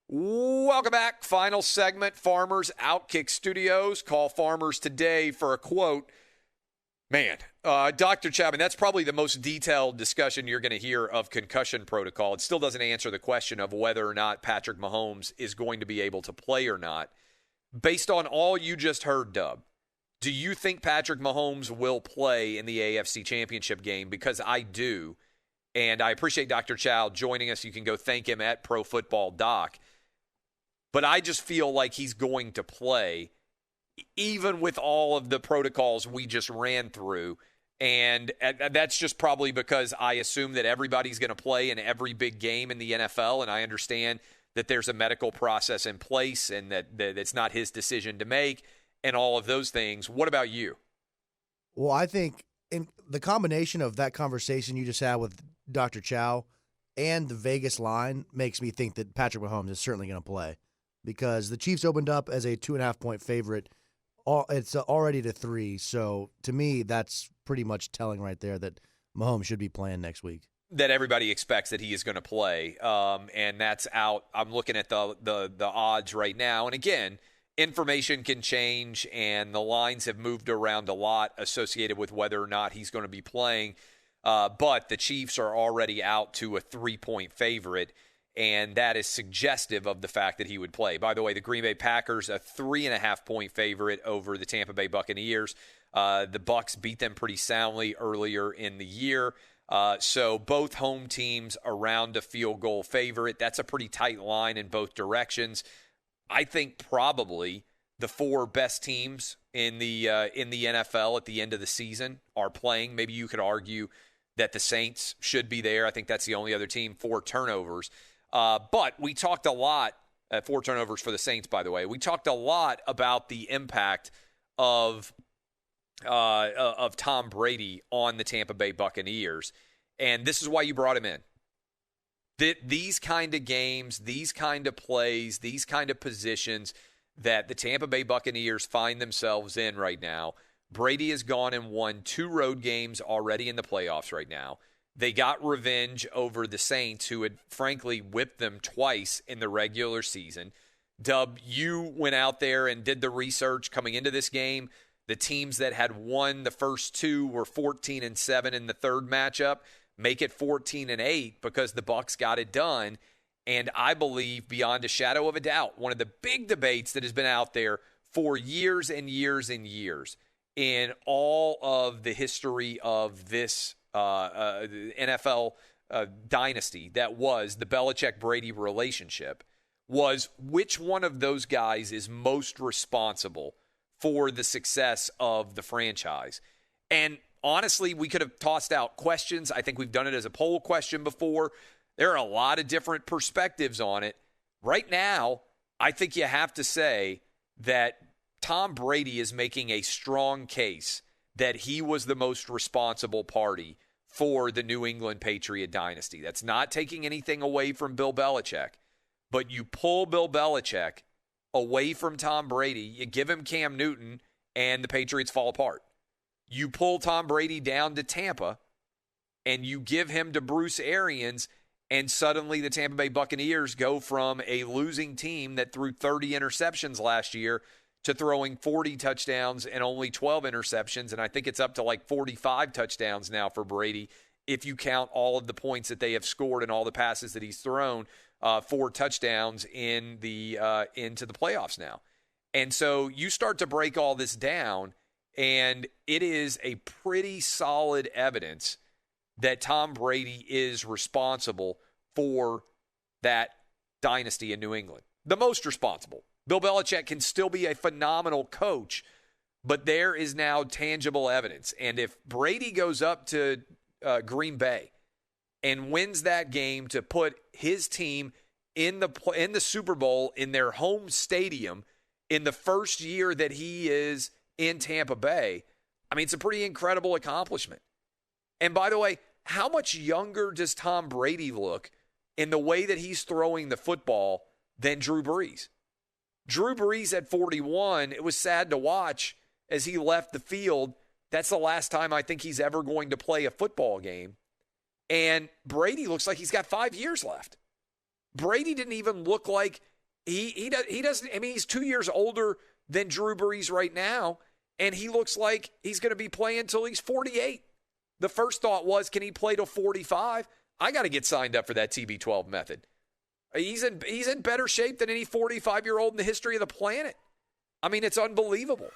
Welcome back. Final segment, Farmers OutKick Studios. Call Farmers today for a quote. Man, Dr. Chapman, that's probably the most detailed discussion you're going to hear of concussion protocol. It still doesn't answer the question of whether or not Patrick Mahomes is going to be able to play or not. Based on all you just heard, Dub, do you think Patrick Mahomes will play in the AFC Championship game? Because I do, and I appreciate Dr. Chow joining us. You can go thank him at Pro Football Doc. But I just feel like he's going to play, even with all of the protocols we just ran through. And that's just probably because I assume that everybody's going to play in every big game in the NFL, and I understand that there's a medical process in place and that it's not his decision to make and all of those things. What about you? Well, I think in the combination of that conversation you just had with Dr. Chow and the Vegas line makes me think that Patrick Mahomes is certainly going to play. Because the Chiefs opened up as a 2.5-point favorite. It's already to 3. So, to me, that's pretty much telling right there that Mahomes should be playing next week. That everybody expects that he is going to play, and that's out. I'm looking at the odds right now. And, again, information can change, and the lines have moved around a lot associated with whether or not he's going to be playing. But the Chiefs are already out to a 3-point favorite. And that is suggestive of the fact that he would play. By the way, the Green Bay Packers, a 3.5-point favorite over the Tampa Bay Buccaneers. The Bucs beat them pretty soundly earlier in the year. So both home teams around a field goal favorite. That's a pretty tight line in both directions. I think probably the 4 best teams in the NFL at the end of the season are playing. Maybe you could argue that the Saints should be there. I think that's the only other team. 4 turnovers. But we talked a lot, 4 turnovers for the Saints, by the way. We talked a lot about the impact of Tom Brady on the Tampa Bay Buccaneers, and this is why you brought him in. These kind of games, these kind of plays, these kind of positions that the Tampa Bay Buccaneers find themselves in right now. Brady has gone and won 2 road games already in the playoffs right now. They got revenge over the Saints, who had, frankly, whipped them twice in the regular season. Dub, you went out there and did the research coming into this game. The teams that had won the first 2 were 14-7 in the third matchup. Make it 14-8 because the Bucs got it done. And I believe, beyond a shadow of a doubt, one of the big debates that has been out there for years and years and years in all of the history of this NFL dynasty that was the Belichick-Brady relationship was which one of those guys is most responsible for the success of the franchise. And honestly, we could have tossed out questions. I think we've done it as a poll question before. There are a lot of different perspectives on it. Right now, I think you have to say that Tom Brady is making a strong case that he was the most responsible party for the New England Patriot dynasty. That's not taking anything away from Bill Belichick, but you pull Bill Belichick away from Tom Brady, you give him Cam Newton, and the Patriots fall apart. You pull Tom Brady down to Tampa, and you give him to Bruce Arians, and suddenly the Tampa Bay Buccaneers go from a losing team that threw 30 interceptions last year to throwing 40 touchdowns and only 12 interceptions, and I think it's up to like 45 touchdowns now for Brady if you count all of the points that they have scored and all the passes that he's thrown, 4 touchdowns in the into the playoffs now. And so you start to break all this down, and it is a pretty solid evidence that Tom Brady is responsible for that dynasty in New England. The most responsible. Bill Belichick can still be a phenomenal coach, but there is now tangible evidence. And if Brady goes up to Green Bay and wins that game to put his team in the Super Bowl in their home stadium in the first year that he is in Tampa Bay, I mean, it's a pretty incredible accomplishment. And by the way, how much younger does Tom Brady look in the way that he's throwing the football than Drew Brees? Drew Brees at 41, it was sad to watch as he left the field. That's the last time I think he's ever going to play a football game. And Brady looks like he's got 5 years left. Brady didn't even look like He doesn't. I mean, he's 2 years older than Drew Brees right now, and he looks like he's going to be playing until he's 48. The first thought was, can he play till 45? I got to get signed up for that TB12 method. He's in better shape than any 45-year-old in the history of the planet. I mean, it's unbelievable.